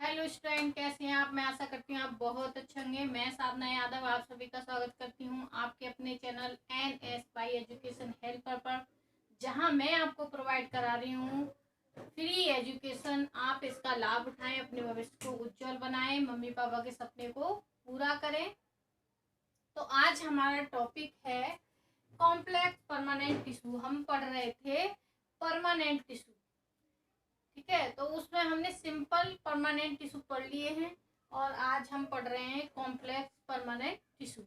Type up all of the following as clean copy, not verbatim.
Hello student, कैसे हैं आप। मैं आशा करती हूँ आप बहुत अच्छे होंगे। मैं साधना यादव आप सभी का स्वागत करती हूँ आपके अपने channel NS by education helper पर, जहां मैं आपको प्रोवाइड करा रही हूँ फ्री एजुकेशन। आप इसका लाभ उठाएं, अपने भविष्य को उज्जवल बनाएं, मम्मी पापा के सपने को पूरा करें। तो आज हमारा टॉपिक है कॉम्प्लेक्स परमानेंट टिश्यू। हम पढ़ रहे थे परमानेंट टिश्यू, ठीक है। तो उसमें हमने सिंपल परमानेंट टिश्यू पढ़ लिए हैं और आज हम पढ़ रहे हैं कॉम्प्लेक्स परमानेंट टिश्यू।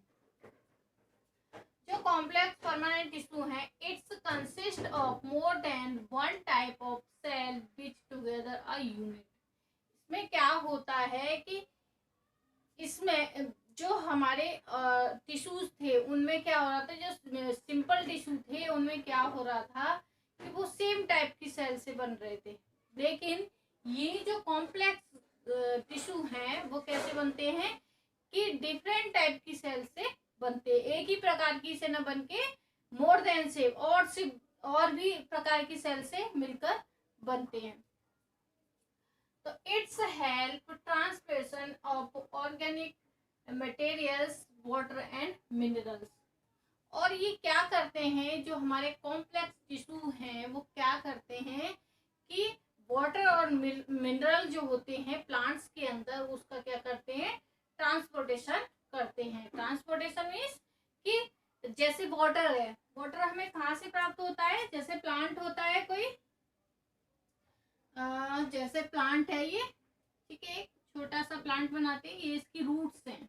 जो कॉम्प्लेक्स परमानेंट टिश्यू है, it's consist of more than one type of cell which together a unit. इसमें क्या होता है कि इसमें जो हमारे टिश्यूज थे उनमें क्या हो रहा था, जो सिंपल टिश्यू थे उनमें क्या हो रहा था कि वो सेम टाइप की सेल से बन रहे थे। लेकिन ये जो कॉम्प्लेक्स टिश्यू हैं वो कैसे बनते हैं कि डिफरेंट टाइप की सेल से बनते हैं। एक ही प्रकार की से न बन के मोर देन से और भी प्रकार की सेल से मिलकर बनते हैं। तो it's help transportation of organic materials, water and minerals. और ये क्या करते हैं, जो हमारे कॉम्प्लेक्स टिश्यू हैं वो क्या करते हैं कि वाटर और मिनरल जो होते हैं प्लांट्स के अंदर, उसका क्या करते हैं, ट्रांसपोर्टेशन करते हैं। ट्रांसपोर्टेशन मीन्स कि जैसे वाटर है, वाटर हमें कहाँ से प्राप्त होता है, जैसे प्लांट होता है कोई, जैसे प्लांट है ये, ठीक है, एक छोटा सा प्लांट बनाते हैं, ये इसकी रूट्स हैं,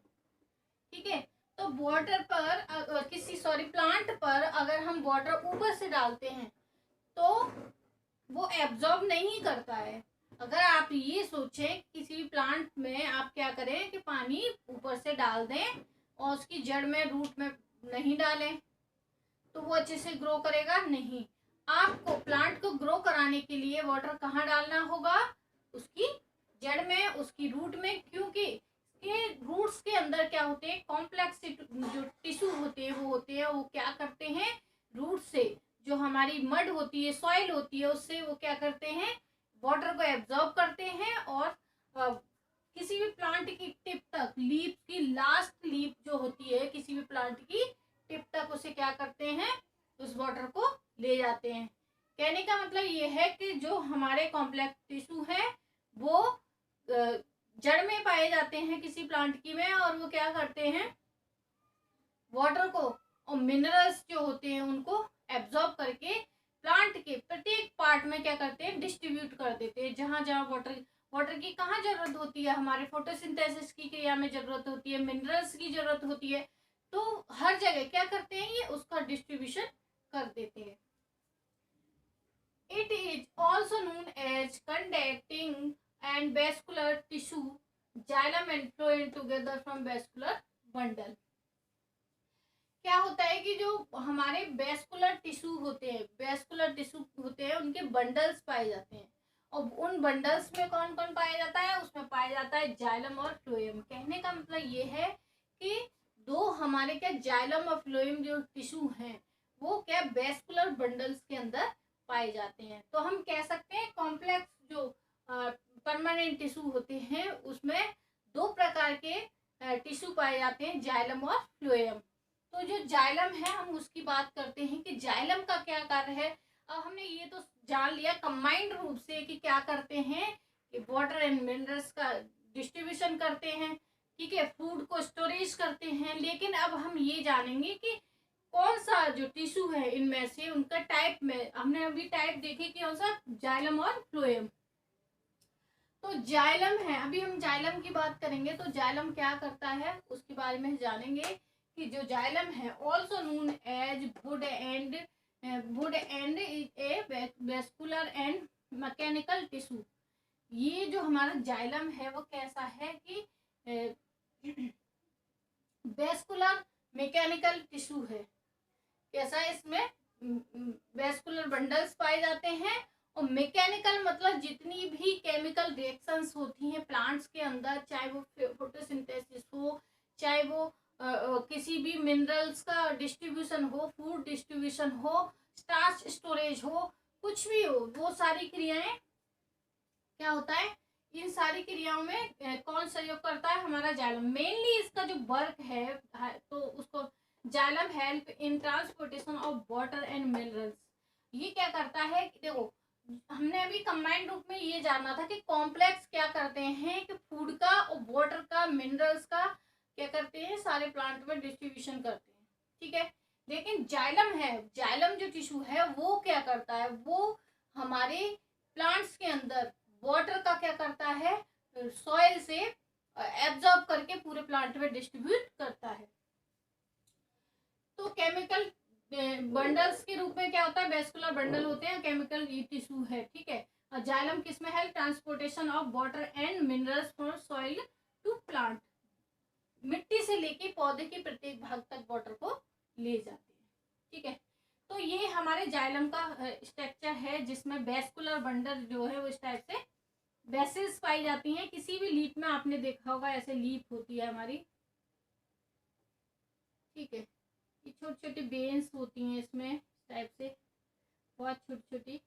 ठीक है। तो वाटर पर प्लांट पर अगर हम वाटर ऊपर से डालते हैं तो वो एब्जॉर्ब नहीं करता है। अगर आप ये सोचें किसी भी प्लांट में आप क्या करें कि पानी ऊपर से डाल दें और उसकी जड़ में, रूट में नहीं डालें तो वो अच्छे से ग्रो करेगा नहीं। आपको प्लांट को ग्रो कराने के लिए वाटर कहाँ डालना होगा, उसकी जड़ में, उसकी रूट में, क्योंकि इसके रूट्स के अंदर क्या होते हैं, कॉम्प्लेक्स जो टिश्यू होते हैं वो होते हैं, वो क्या करते हैं, रूट से जो हमारी मड होती है, सॉइल होती है, उससे वो क्या करते हैं, वाटर को एब्जॉर्ब करते हैं और किसी भी प्लांट की टिप तक, लीफ की लास्ट लीफ जो होती है किसी भी प्लांट की टिप तक, उसे क्या करते हैं, उस वाटर को ले जाते हैं। कहने का मतलब ये है कि जो हमारे कॉम्प्लेक्स टिश्यू है वो जड़ में पाए जाते हैं किसी प्लांट की में, और वो क्या करते हैं, वाटर को और मिनरल्स जो होते हैं उनको एब्जॉर्ब करके प्लांट के प्रत्येक पार्ट में क्या करते हैं, डिस्ट्रीब्यूट कर देते हैं। जहां जहां वाटर की कहाँ जरूरत होती है, हमारे फोटोसिंथेसिस की क्रिया में जरूरत होती है, मिनरल्स की जरूरत होती है, तो हर जगह क्या करते हैं, ये उसका डिस्ट्रीब्यूशन कर देते हैं। It is also known as conducting and vascular tissue, xylem and phloem together from vascular bundle. क्या होता है कि जो हमारे वेस्कुलर टिश्यू होते हैं, उनके बंडल्स पाए जाते हैं। और उन बंडल्स में कौन कौन पाया जाता है, उसमें पाया जाता है जाइलम और फ्लोएम। कहने का मतलब ये है कि दो हमारे क्या, जाइलम और फ्लोएम जो टिश्यू हैं वो क्या वेस्कुलर बंडल्स के अंदर पाए जाते हैं। तो हम कह सकते हैं कॉम्प्लेक्स जो परमानेंट टिश्यू होते हैं उसमें दो प्रकार के टिश्यू पाए जाते हैं, जाइलम और फ्लोएम। तो जो जाइलम है हम उसकी बात करते हैं कि जाइलम का क्या कार्य है। अब हमने ये तो जान लिया कंबाइंड रूप से कि क्या करते हैं, कि वाटर एंड मिनरल्स का डिस्ट्रीब्यूशन करते हैं, ठीक है, फूड को स्टोरेज करते हैं। लेकिन अब हम ये जानेंगे कि कौन सा जो टिश्यू है इनमें से उनका टाइप में, हमने अभी टाइप देखे कि कौन सा, जाइलम और फ्लोएम। तो जाइलम है, अभी हम जाइलम की बात करेंगे तो जाइलम क्या करता है उसके बारे में जानेंगे कि जो जाइलम है also known as wood and a vascular and mechanical tissue. ये जो हमारा जाइलम है वो कैसा है कि वेस्कुलर मैकेनिकल टिश्यू है। कैसा है, इसमें वेस्कुलर बंडल्स पाए जाते हैं, और मैकेनिकल मतलब जितनी भी केमिकल रिएक्शंस होती हैं प्लांट्स के अंदर, चाहे वो फोटोसिंथेसिस हो, चाहे वो किसी भी मिनरल्स का डिस्ट्रीब्यूशन हो, फूड डिस्ट्रीब्यूशन हो, स्टार्च स्टोरेज हो, कुछ भी हो, वो सारी क्रियाएं क्या होता है, इन सारी क्रियाओं में कौन सहयोग करता है? हमारा जाइलम। मेनली इसका जो वर्क है तो उसको xylem help in transportation of water and minerals. ये क्या करता है कि देखो, हमने अभी कंबाइंड रूप में ये जानना था कि कॉम्प्लेक्स क्या करते हैं कि फूड का और वाटर का, मिनरल्स का क्या करते हैं, सारे प्लांट में डिस्ट्रीब्यूशन करते हैं, ठीक है। लेकिन जाइलम है, जाइलम जो टिश्यू है वो क्या करता है, वो हमारे प्लांट्स के अंदर वाटर का क्या करता है, सॉइल से एब्जॉर्ब करके पूरे प्लांट में डिस्ट्रीब्यूट करता है। तो केमिकल बंडल्स के रूप में क्या होता है, वेस्कुलर बंडल होते हैं, केमिकल टिश्यू है, ठीक है। जाइलम किसमें है? Transportation of water and minerals from soil to plant. मिट्टी से लेके पौधे के प्रत्येक भाग तक वाटर को ले जाते हैं, ठीक है। तो ये हमारे जाइलम का स्ट्रक्चर है, जिसमें वेस्कुलर बंडल जो है वो इस टाइप से वेसल्स पाई जाती हैं। किसी भी लीफ में आपने देखा होगा ऐसे लीफ होती है हमारी, ठीक है। ये छोटी छोटी बेन्स होती हैं इसमें इस टाइप से, बहुत छोटी छोटी।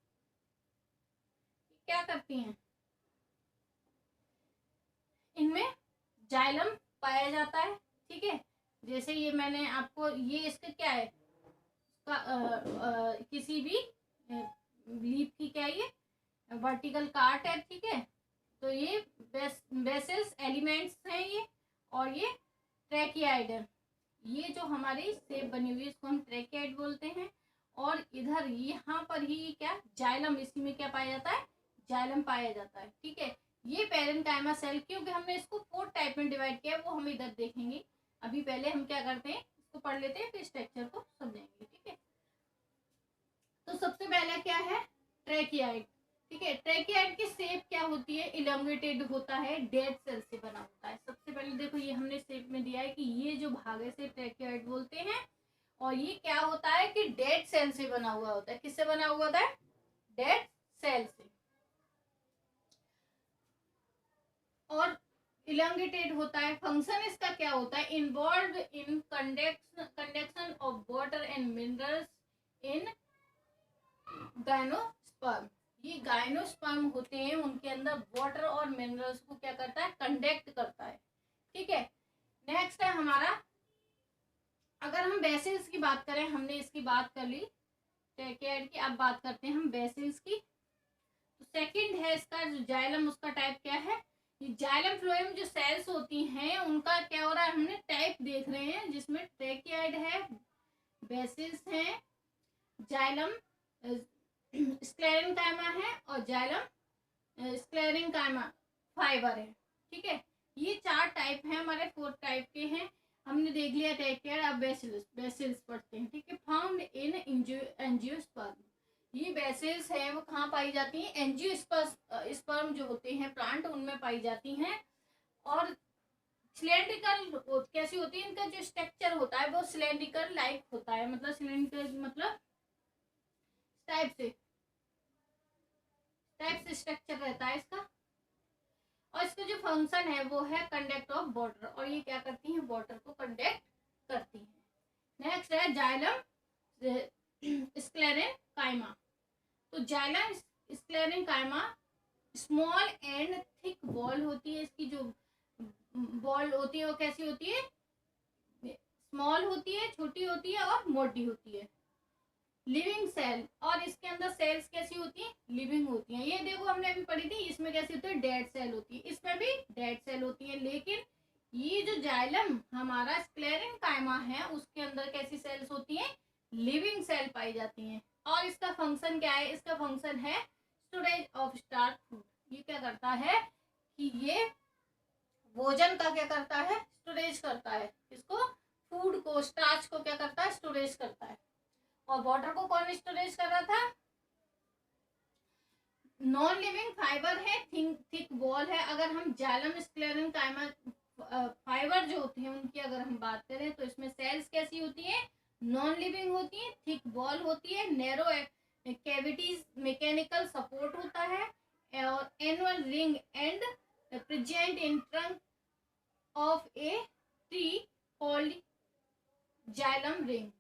क्या करती हैं, इनमें जाइलम पाया जाता है, ठीक है। जैसे ये मैंने आपको, ये इसका क्या है, किसी भी लीफ की क्या ये वर्टिकल काट है, ठीक है। तो ये बेसिस एलिमेंट्स हैं ये, और ये ट्रैकियाइड है। ये जो हमारी शेप बनी हुई है इसको हम ट्रैकियाइड बोलते हैं। और इधर यहाँ पर ही क्या, जाइलम, इसी में क्या पाया जाता है, जाइलम पाया जाता है, ठीक है। ये पेरेंकाइमा सेल, क्योंकि हमने इसको 4 टाइप में डिवाइड किया है, वो हम इधर देखेंगे। अभी पहले हम क्या करते हैं, इसको पढ़ लेते हैं, फिर स्ट्रक्चर को समझेंगे, ठीक है। तो सबसे पहला क्या है, ट्रैकियाइड, ठीक है। ट्रैकियाइड की शेप क्या होती है, इलोंगेटेड होता है, डेड सेल से बना होता है। सबसे पहले देखो, ये हमने शेप में दिया है कि ये जो भाग है इसे ट्रैकियाइड बोलते हैं। और ये क्या होता है कि डेड सेल से बना हुआ होता है। किससे बना हुआ होता है? डेड सेल से। और इलोंगेटेड होता है। फंक्शन इसका क्या होता है, involve in conduction of water and minerals in gymnosperm. ये गायनोस्पर्म होते हैं, उनके अंदर वाटर और मिनरल्स को क्या करता है, कंडक्ट करता है, ठीक है। नेक्स्ट है हमारा, अगर हम बेसिल्स की बात करें, हमने इसकी बात कर ली ट्रैकियाइड की, अब बात करते हैं हम बेसिल्स की। तो सेकंड है इसका जो जाइलम, उसका टाइप क्या है, ये जाइलम फ्लोएम जो सेल्स होती हैं उनका क्या हो रहा है, हमने टाइप देख रहे हैं, जिसमें ट्रैकियाइड है, बेसिल्स है, जाइलम स्क्लेरेंकाइमा है, और जाइलम स्क्लेरेंकाइमा फाइबर है, ठीक है। ये 4 टाइप हैं हमारे, 4 टाइप के हैं। हमने देख लिया ट्रैकियाइड, अब बेसिल्स पढ़ते हैं, ठीक है। Found in angiosperm. ये बेसिल्स है वो कहाँ पाई जाती हैं, एंजियोस्पर्म जो होते हैं प्लांट, उनमें पाई जाती हैं। और सिलेंड्रिकल कैसी होती है, इनका जो स्ट्रक्चर होता है वो सिलेंड्रिकल लाइक होता है, मतलब सिलेंड्रिकल मतलब टाइप से स्ट्रक्चर रहता है इसका। और इसका जो फंक्शन है वो है कंडक्ट ऑफ वाटर, और ये क्या करती हैं, वाटर को कंडक्ट करती हैं। नेक्स्ट है जाइलम स्क्लेरेंकाइमा। तो xylem sclerenchyma small and thick ball होती है। इसकी जो बॉल होती है वो कैसी होती है, स्मॉल होती है, छोटी होती है और मोटी होती है। लिविंग सेल, और इसके अंदर सेल्स कैसी होती है, लिविंग होती हैं। ये देखो हमने अभी पढ़ी थी, इसमें कैसी होती है, डेड सेल होती है, इसमें भी डेड सेल होती है। लेकिन ये जो जाइलम हमारा स्क्लेरेंकाइमा है उसके अंदर कैसी सेल्स होती हैं, लिविंग सेल पाई जाती हैं। और इसका फंक्शन क्या है, इसका फंक्शन है स्टोरेज ऑफ स्टार्च फूड। ये क्या करता है कि ये भोजन का क्या करता है, स्टोरेज करता है, इसको फूड को, स्टार्च को क्या करता है, स्टोरेज करता है। और वाटर को कौन स्टोरेज कर रहा था, नॉन लिविंग फाइबर है, थिक वॉल है। अगर हम जाइलम स्क्लेरेंकाइमा फाइबर जो होते हैं उनकी अगर हम बात करें तो इसमें सेल्स कैसी होती है, नॉन लिविंग होती है, थिक वॉल होती है, नैरो कैविटीज, मैकेनिकल सपोर्ट होता है, और annual ring and present in trunk of a tree called xylem ring.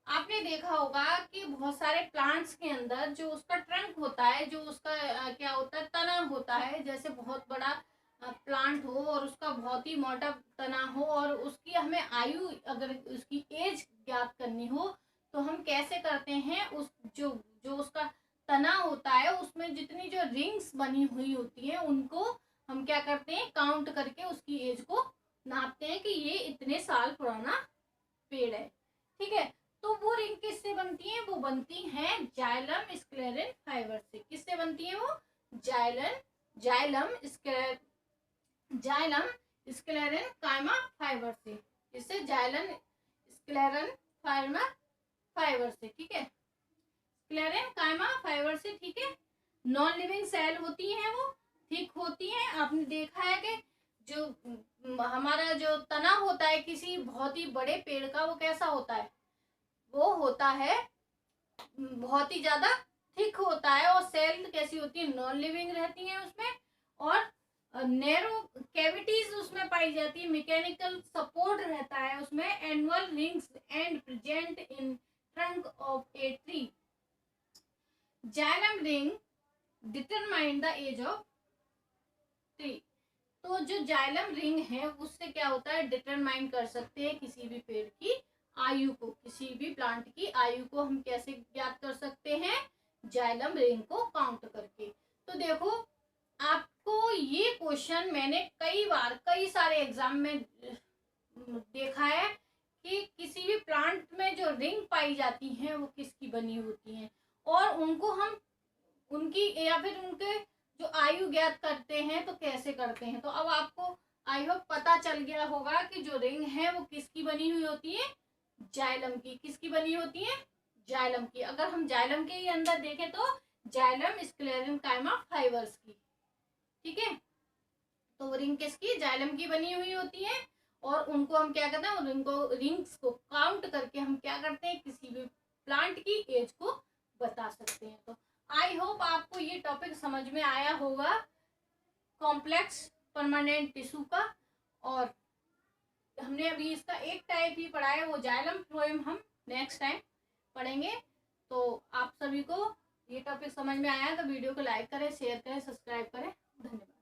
आपने देखा होगा कि बहुत सारे प्लांट्स के अंदर जो उसका ट्रंक होता है, जो उसका क्या होता है, तना होता है, जैसे बहुत बड़ा प्लांट हो और उसका बहुत ही मोटा तना हो और उसकी हमें आयु, अगर उसकी एज ज्ञात करनी हो तो हम कैसे करते हैं, उस जो जो उसका तना होता है उसमें जितनी जो रिंग्स बनी हुई होती है उनको हम क्या करते हैं, काउंट करके उसकी एज को नापते हैं कि ये इतने साल पुराना पेड़ है। ठीक है, तो वो रिंग किससे बनती है, वो बनती है जाइलम स्क्लेरन फाइबर से। किससे बनती है वो, जाइलम स्क्लेरन कायमा फाइबर से। इससे जाइलम स्क्लेरन फाइबर फाइबर से, ठीक है, स्क्लेरन कायमा फाइबर से, ठीक है। नॉन लिविंग सेल होती हैं, वो थिक होती हैं। आपने देखा है कि जो हमारा जो तना होता है किसी बहुत ही बड़े पेड़ का, वो कैसा होता है, वो होता है बहुत ही ज्यादा थिक होता है। और सेल कैसी होती है, नॉन लिविंग रहती हैं उसमें, और नैरो कैविटीज उसमें पाई जाती है, मैकेनिकल सपोर्ट रहता है उसमें, annual rings and present in trunk of a tree. Xylem ring determine the age of tree. तो जो जाइलम रिंग है उससे क्या होता है, डिटरमाइन कर सकते हैं किसी भी पेड़ की आयु को, किसी भी प्लांट की आयु को हम कैसे ज्ञात कर सकते हैं, जाइलम रिंग को काउंट करके। तो देखो, आपको ये क्वेश्चन मैंने कई बार कई सारे एग्जाम में देखा है कि किसी भी प्लांट में जो रिंग पाई जाती हैं वो किसकी बनी होती हैं, और उनको हम उनकी या फिर उनके जो आयु ज्ञात करते हैं तो कैसे करते हैं। तो अब आपको आई होप पता चल गया होगा कि जो रिंग है वो किसकी बनी हुई होती है, जाइलम की। किसकी बनी होती है, जाइलम की। अगर हम जाइलम के ही अंदर देखें तो जाइलम स्क्लेरन कायमा फाइबर्स की, ठीक है। तो रिंग किसकी, जाइलम की बनी हुई होती है, और उनको हम क्या करते हैं, उनको रिंग्स को काउंट करके हम क्या करते हैं, किसी भी प्लांट की एज को बता सकते हैं। तो आई होप आपको ये टॉपिक समझ में आया होगा, कॉम्प्लेक्स परमानेंट टिश्यू का। और हमने अभी इसका एक टाइप ही पढ़ा है, वो जाइलम फ्लोएम हम नेक्स्ट टाइम पढ़ेंगे। तो आप सभी को ये टॉपिक समझ में आया तो वीडियो को लाइक करें, शेयर करें, सब्सक्राइब करें। धन्यवाद।